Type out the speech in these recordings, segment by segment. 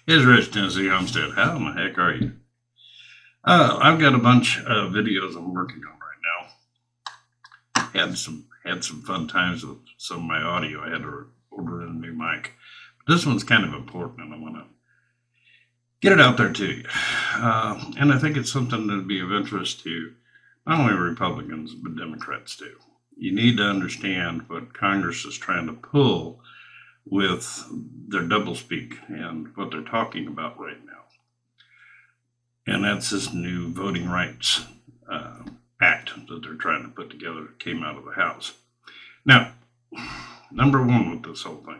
It's Rich, Tennessee Homestead. How in the heck are you? I've got a bunch of videos I'm working on right now. Had some fun times with some of my audio. I had to order a new mic. But this one's kind of important, and I want to get it out there to you. And I think it's something that'd be of interest to not only Republicans but Democrats too. You need to understand what Congress is trying to pull with their doublespeak and what they're talking about right now. And that's this new Voting Rights Act that they're trying to put together that came out of the House. Now, number one with this whole thing,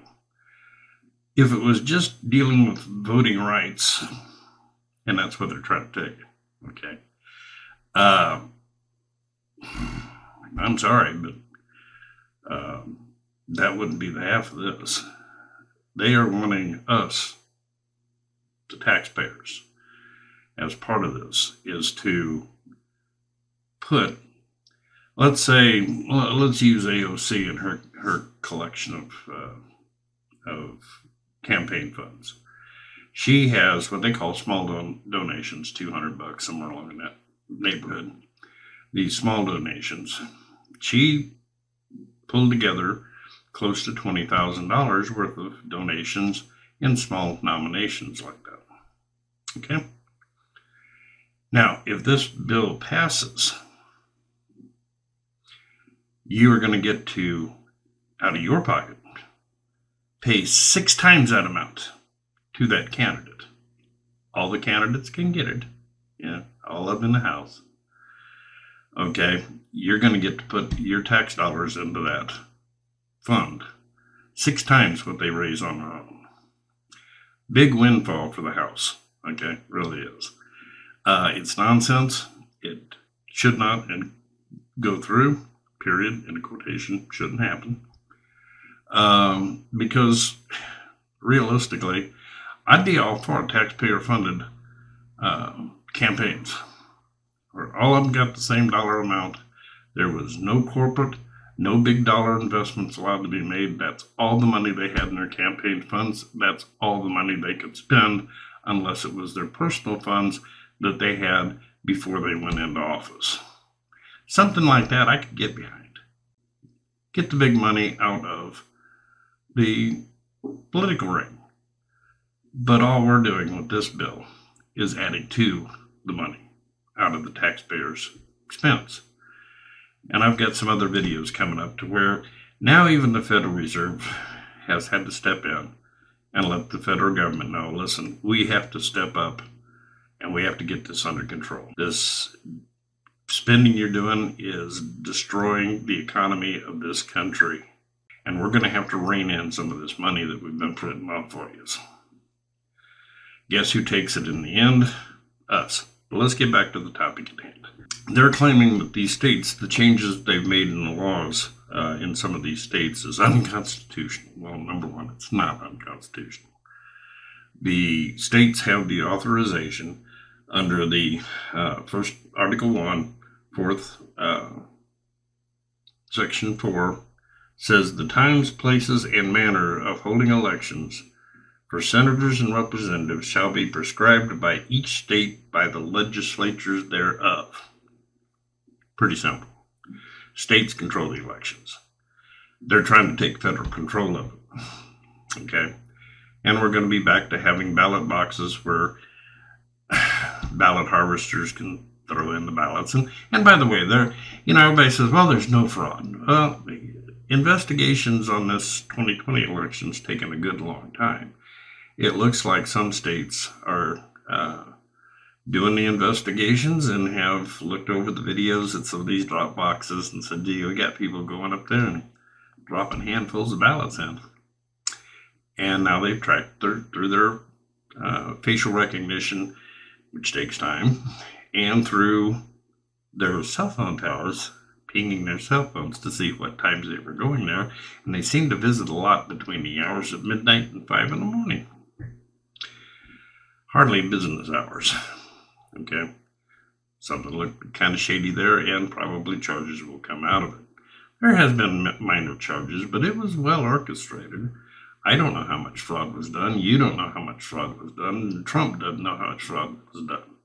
if it was just dealing with voting rights, and that's what they're trying to tell you, okay, I'm sorry, but that wouldn't be the half of this. They are wanting us, the taxpayers, as part of this, is to put, let's use AOC and her collection of campaign funds. She has what they call small donations, $200, somewhere along in that neighborhood. These small donations. She pulled together close to $20,000 worth of donations in small nominations like that. Okay? Now, if this bill passes, you are going to get to, out of your pocket, pay 6 times that amount to that candidate. All the candidates can get it. Yeah, all of them in the House. Okay, you're going to get to put your tax dollars into that fund. 6 times what they raise on their own. Big windfall for the House. Okay, really is. It's nonsense. It should not go through, period, in a quotation, shouldn't happen. Because realistically, I'd be all for taxpayer-funded campaigns, where all of them got the same dollar amount. There was no corporate, no big dollar investments allowed to be made. That's all the money they had in their campaign funds. That's all the money they could spend, unless it was their personal funds that they had before they went into office. Something like that I could get behind. Get the big money out of the political ring. But all we're doing with this bill is adding to the money out of the taxpayers' expense. And I've got some other videos coming up to where now even the Federal Reserve has had to step in and let the federal government know, listen, we have to step up and we have to get this under control. This spending you're doing is destroying the economy of this country. And we're going to have to rein in some of this money that we've been putting out for you. Guess who takes it in the end? Us. But let's get back to the topic at hand. They're claiming that these states, the changes they've made in the laws in some of these states is unconstitutional. Well, number one, it's not unconstitutional. The states have the authorization under the first Article 1, 4th, Section 4, says the times, places, and manner of holding elections for senators and representatives shall be prescribed by each state by the legislatures thereof. Pretty simple. States control the elections. They're trying to take federal control of it. Okay? And we're going to be back to having ballot boxes where ballot harvesters can throw in the ballots. And by the way, everybody says, well, there's no fraud. Well, investigations on this 2020 election's taken a good long time. It looks like some states are doing the investigations and have looked over the videos at some of these drop boxes and said, gee, we got people going up there and dropping handfuls of ballots in. And now they've tracked through their facial recognition, which takes time, and through their cell phone towers, pinging their cell phones to see what times they were going there. And they seem to visit a lot between the hours of midnight and 5 in the morning. Hardly business hours. Okay? Something looked kind of shady there, and probably charges will come out of it. There has been minor charges, but it was well orchestrated. I don't know how much fraud was done. You don't know how much fraud was done. Trump doesn't know how much fraud was done.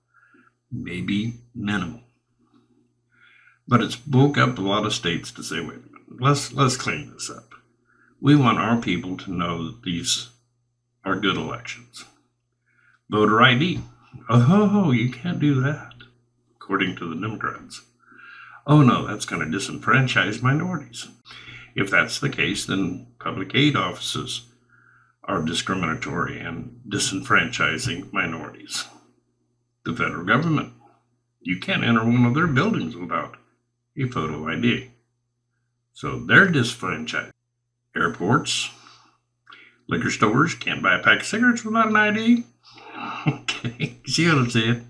Maybe minimal. But it's woke up a lot of states to say, wait a minute, let's clean this up. We want our people to know that these are good elections. Voter ID. Oh, you can't do that, according to the Democrats. Oh no, that's going to disenfranchise minorities. If that's the case, then public aid offices are discriminatory and disenfranchising minorities. The federal government, you can't enter one of their buildings without a photo ID. So they're disfranchised. Airports, liquor stores, can't buy a pack of cigarettes without an ID. Okay, see what I'm saying?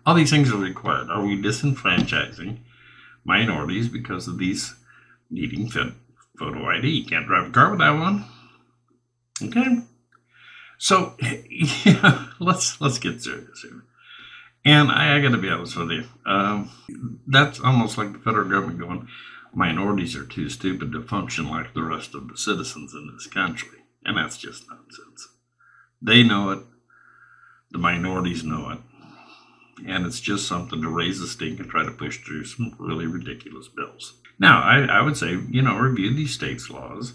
All these things are required. Are we disenfranchising minorities because of these needing photo ID? Can't drive a car without one. Okay, so yeah, let's get serious here. And I got to be honest with you, that's almost like the federal government going, minorities are too stupid to function like the rest of the citizens in this country, and that's just nonsense. They know it. The minorities know it. And it's just something to raise the stink and try to push through some really ridiculous bills. Now, I would say, review these states' laws.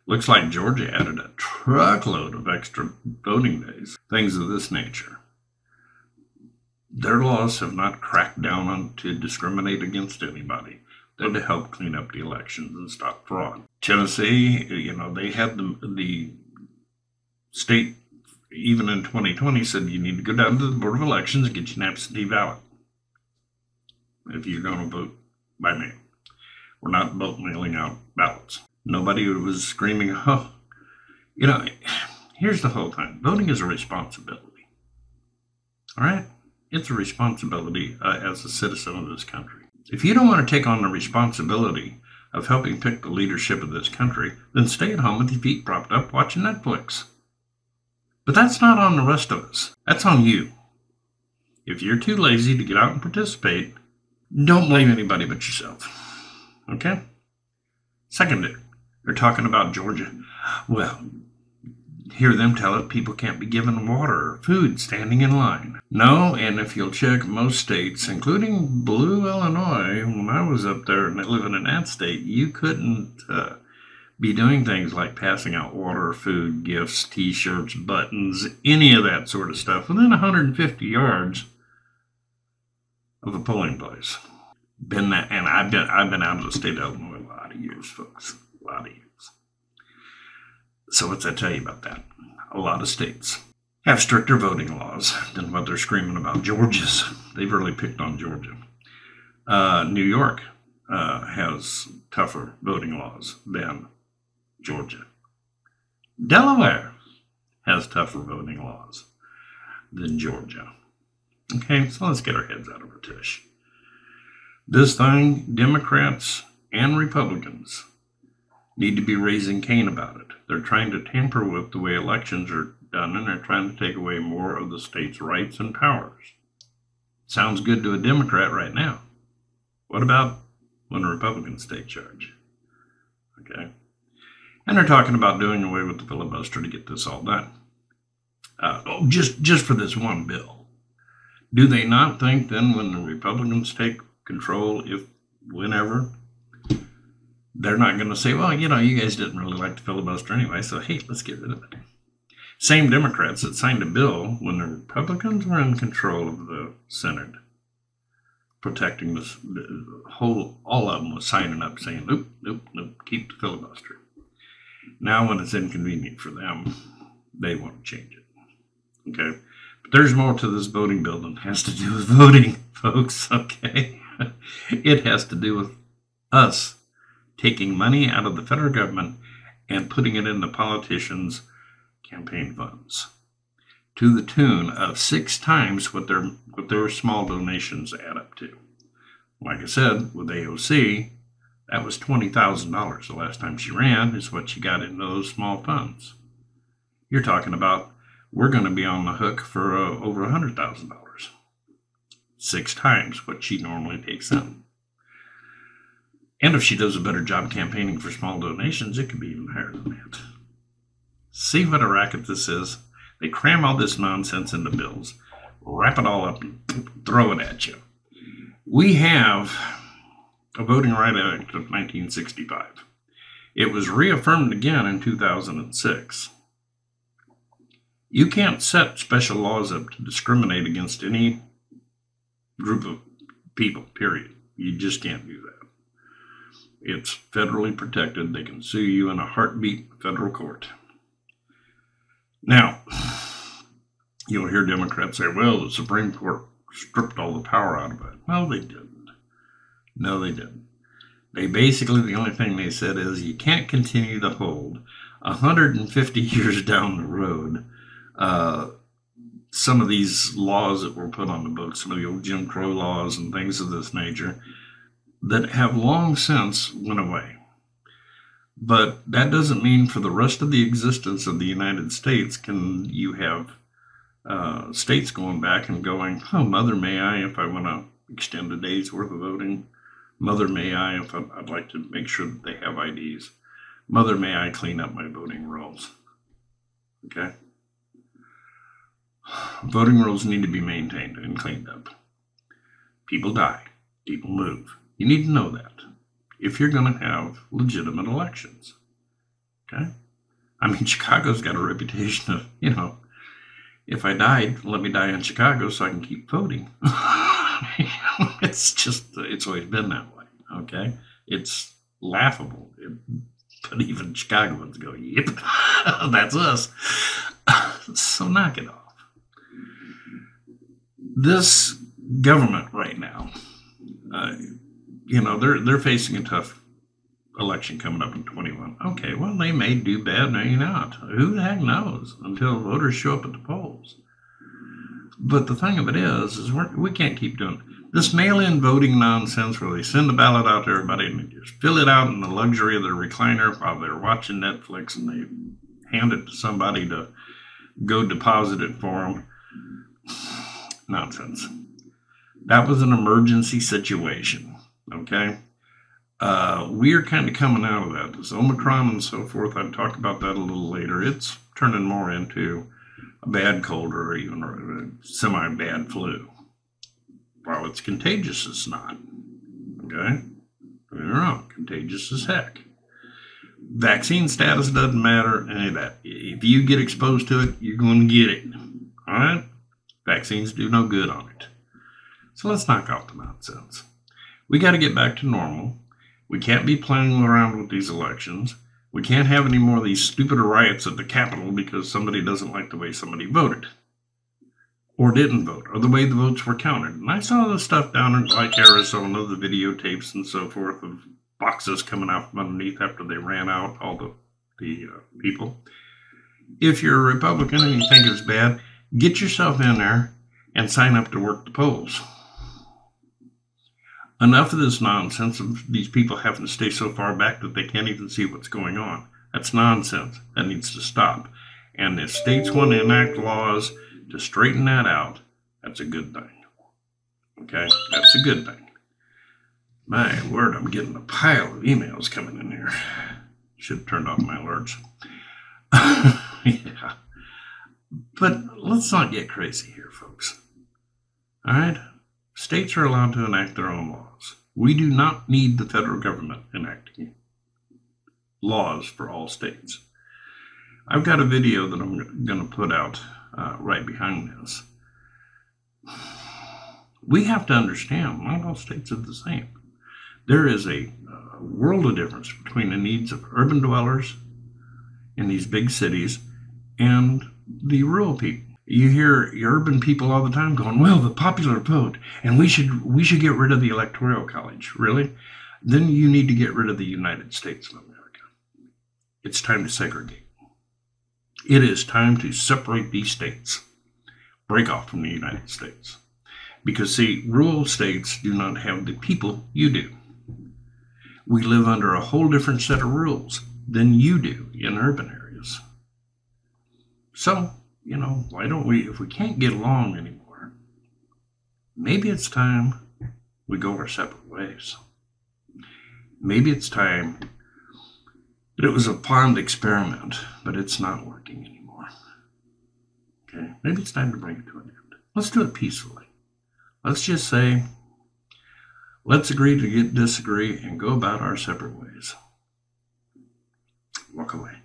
Looks like Georgia added a truckload of extra voting days, things of this nature. Their laws have not cracked down on to discriminate against anybody. They're to help clean up the elections and stop fraud. Tennessee, they had the state, even in 2020, said you need to go down to the Board of Elections and get your absentee ballot if you're going to vote by mail. We're not mailing out ballots. Nobody was screaming, here's the whole time. Voting is a responsibility. All right? It's a responsibility as a citizen of this country. If you don't want to take on the responsibility of helping pick the leadership of this country, then stay at home with your feet propped up watching Netflix. But that's not on the rest of us. That's on you. If you're too lazy to get out and participate, don't blame anybody but yourself. Okay? Second, they're talking about Georgia. Well, hear them tell it people can't be given water or food standing in line. No, and if you'll check most states, including Blue Illinois, when I was up there and living in that state, you couldn't be doing things like passing out water, food, gifts, t-shirts, buttons, any of that sort of stuff within 150 yards of a polling place. I've been out of the state of Illinois a lot of years, folks. A lot of years. So what's that tell you about that? A lot of states have stricter voting laws than what they're screaming about. Georgia's, they've really picked on Georgia. New York has tougher voting laws than Georgia. Delaware has tougher voting laws than Georgia. Okay, so let's get our heads out of our tush. This thing, Democrats and Republicans need to be raising Cain about it. They're trying to tamper with the way elections are done, and they're trying to take away more of the state's rights and powers. Sounds good to a Democrat right now. What about when the Republicans take charge? Okay. And they're talking about doing away with the filibuster to get this all done. Just for this one bill. Do they not think then when the Republicans take control, whenever, they're not going to say, well, you guys didn't really like the filibuster anyway, so hey, let's get rid of it. Same Democrats that signed a bill when the Republicans were in control of the Senate, protecting all of them was signing up saying, nope, keep the filibuster. Now when it's inconvenient for them, they want to change it. Okay? But there's more to this voting bill than has to do with voting, folks, okay? It has to do with us taking money out of the federal government and putting it in the politicians' campaign funds to the tune of 6 times what their small donations add up to. Like I said, with AOC, that was $20,000 the last time she ran, is what she got in those small funds. You're talking about we're going to be on the hook for over $100,000. 6 times what she normally takes in. And if she does a better job campaigning for small donations, it could be even higher than that. See what a racket this is? They cram all this nonsense into bills, wrap it all up, and throw it at you. We have a Voting Rights Act of 1965. It was reaffirmed again in 2006. You can't set special laws up to discriminate against any group of people, period. You just can't do that. It's federally protected. They can sue you in a heartbeat federal court. Now, you'll hear Democrats say, well, the Supreme Court stripped all the power out of it. Well, they didn't. No, they didn't. They basically, the only thing they said is you can't continue to hold 150 years down the road some of these laws that were put on the books, some of the old Jim Crow laws and things of this nature that have long since went away. But that doesn't mean for the rest of the existence of the United States can you have states going back and going, oh, mother, may I, if I want to extend a day's worth of voting? Mother, may I, if I'd like to make sure that they have IDs? Mother, may I clean up my voting rolls? Okay? Voting rolls need to be maintained and cleaned up. People die. People move. You need to know that if you're going to have legitimate elections. Okay? I mean, Chicago's got a reputation of, if I died, let me die in Chicago so I can keep voting. It's always been that way. Okay? It's laughable. But even Chicagoans go, yep, that's us. So knock it off. This government right now, they're facing a tough election coming up in 21. Okay, well, they may do bad, maybe not. Who the heck knows until voters show up at the polls. But the thing of it is we can't keep doing this mail-in voting nonsense where they send the ballot out to everybody and they just fill it out in the luxury of their recliner while they're watching Netflix, and they hand it to somebody to go deposit it for them. Nonsense. That was an emergency situation, okay? We're kind of coming out of that. This Omicron and so forth, I'll talk about that a little later. It's turning more into a bad cold or even a semi-bad flu. While it's contagious, it's not, okay? You're wrong. Contagious as heck. Vaccine status doesn't matter, any of that. If you get exposed to it, you're going to get it, all right? Vaccines do no good on it. So let's knock off the nonsense. We got to get back to normal. We can't be playing around with these elections. We can't have any more of these stupid riots at the Capitol because somebody doesn't like the way somebody voted or didn't vote or the way the votes were counted. And I saw the stuff down in like Arizona, the videotapes and so forth of boxes coming out from underneath after they ran out all the people. If you're a Republican and you think it's bad, get yourself in there and sign up to work the polls. Enough of this nonsense of these people having to stay so far back that they can't even see what's going on. That's nonsense. That needs to stop. And if states want to enact laws to straighten that out, that's a good thing. Okay? That's a good thing. My word, I'm getting a pile of emails coming in here. Should have turned off my alerts. Yeah. But let's not get crazy here, folks. All right? States are allowed to enact their own laws. We do not need the federal government enacting laws for all states. I've got a video that I'm going to put out right behind this. We have to understand not all states are the same. There is a world of difference between the needs of urban dwellers in these big cities and the rural people. You hear urban people all the time going, well, the popular vote, and we should get rid of the Electoral College. Really? Then you need to get rid of the United States of America. It's time to segregate. It is time to separate these states. Break off from the United States. Because, see, rural states do not have the people you do. We live under a whole different set of rules than you do in urban areas. So, why don't we, if we can't get along anymore, maybe it's time we go our separate ways. Maybe it's time But it was a planned experiment, but it's not working anymore. Okay, maybe it's time to bring it to an end. Let's do it peacefully. Let's just say, let's agree to disagree and go about our separate ways. Walk away.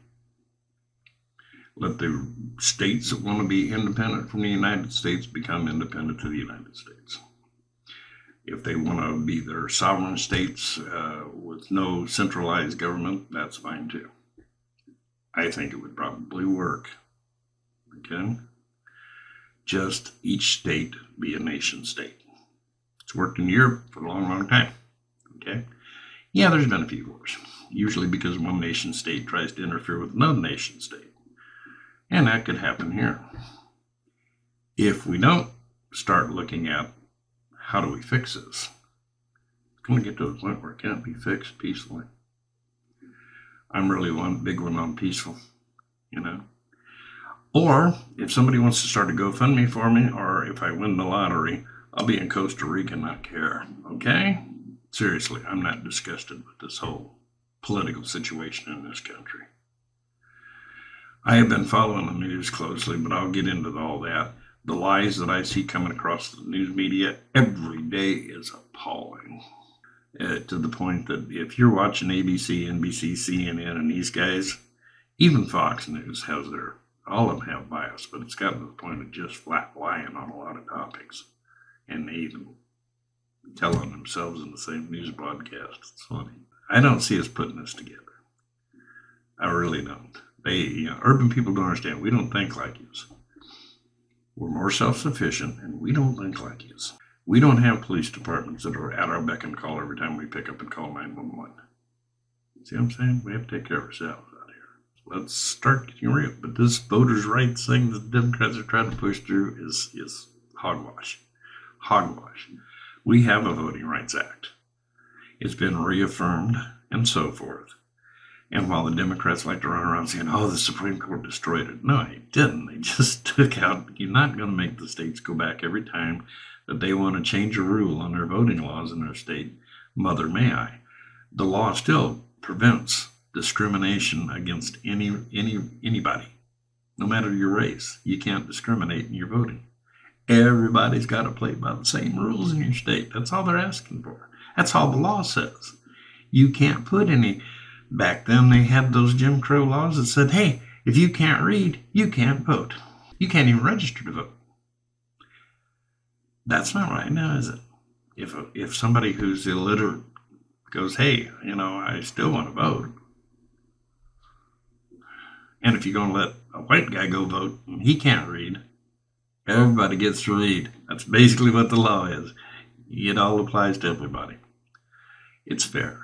Let the states that want to be independent from the United States become independent to the United States. If they want to be their sovereign states with no centralized government, that's fine too. I think it would probably work. Okay? Just each state be a nation state. It's worked in Europe for a long, long time. Okay? Yeah, there's been a few wars, usually because one nation state tries to interfere with another nation state. And that could happen here. If we don't start looking at how do we fix this, it's going to get to the point where it can't be fixed peacefully. I'm really one big one on peaceful, you know. Or if somebody wants to start a GoFundMe for me, or if I win the lottery, I'll be in Costa Rica and not care. Okay? Seriously, I'm not disgusted with this whole political situation in this country. I have been following the news closely, but I'll get into all that. The lies that I see coming across the news media every day is appalling. To the point that if you're watching ABC, NBC, CNN, and these guys, even Fox News has all of them have bias, but it's gotten to the point of just flat lying on a lot of topics. And they even tell on themselves in the same news broadcast. It's funny. I don't see us putting this together. I really don't. Urban people don't understand. We don't think like yous. We're more self-sufficient, and we don't think like yous. We don't have police departments that are at our beck and call every time we pick up and call 911. See what I'm saying? We have to take care of ourselves out here. Let's start getting real. But this voters' rights thing that the Democrats are trying to push through is hogwash. Hogwash. We have a Voting Rights Act. It's been reaffirmed and so forth. And while the Democrats like to run around saying, oh, the Supreme Court destroyed it. No, it didn't. They just took out, you're not going to make the states go back every time that they want to change a rule on their voting laws in their state. Mother may I. The law still prevents discrimination against anybody, no matter your race. You can't discriminate in your voting. Everybody's got to play by the same rules in your state. That's all they're asking for. That's all the law says. You can't put any. Back then, they had those Jim Crow laws that said, hey, if you can't read, you can't vote. You can't even register to vote. That's not right now, is it? If somebody who's illiterate goes, hey, I still want to vote. And if you're going to let a white guy go vote and he can't read, everybody gets to read. That's basically what the law is. It all applies to everybody. It's fair.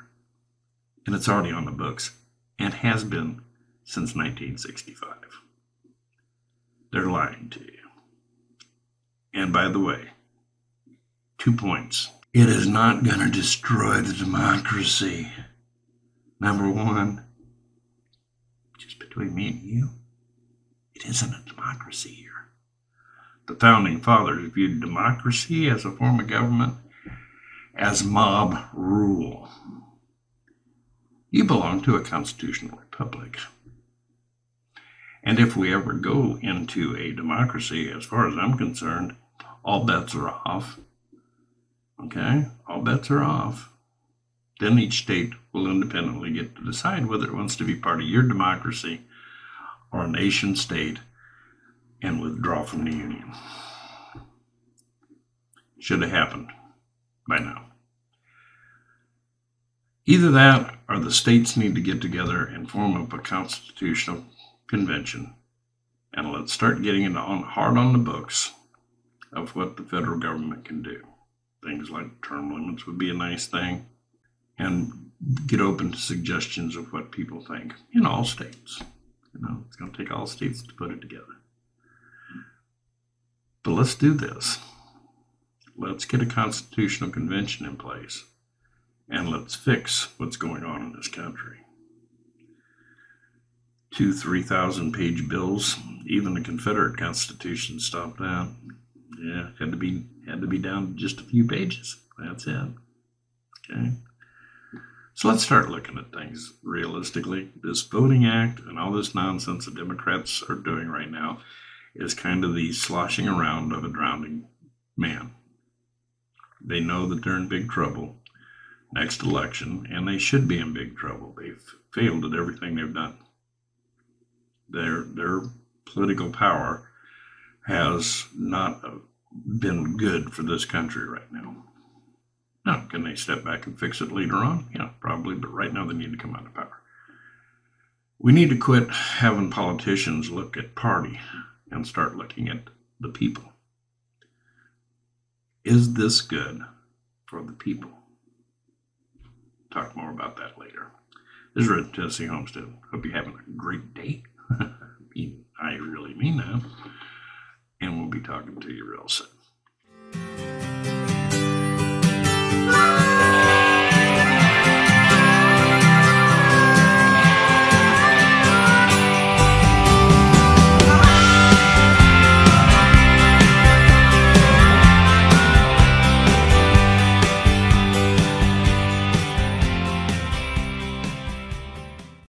And it's already on the books and has been since 1965. They're lying to you. And by the way, 2 points. It is not going to destroy the democracy. Number one, just between me and you, it isn't a democracy here. The founding fathers viewed democracy as a form of government as mob rule. You belong to a constitutional republic. And if we ever go into a democracy, as far as I'm concerned, all bets are off. Okay? All bets are off. Then each state will independently get to decide whether it wants to be part of your democracy or a nation state and withdraw from the Union. Should have happened by now. Either that or the states need to get together and form up a constitutional convention. And let's start getting it hard on the books of what the federal government can do. Things like term limits would be a nice thing. And get open to suggestions of what people think in all states. It's going to take all states to put it together. But let's do this. Let's get a constitutional convention in place. And let's fix what's going on in this country. 3,000 page bills. Even the Confederate Constitution stopped that. Yeah, had to be down to just a few pages. That's it. Okay. So let's start looking at things realistically. This Voting Act and all this nonsense the Democrats are doing right now is kind of the sloshing around of a drowning man. They know that they're in big trouble next election, and they should be in big trouble. They've failed at everything they've done. Their political power has not been good for this country right now. Now, can they step back and fix it later on? Yeah, probably, but right now they need to come out of power. We need to quit having politicians look at party and start looking at the people. Is this good for the people? Talk more about that later. This is Red Tennessee Homestead. Hope you're having a great day. I really mean that. And we'll be talking to you real soon.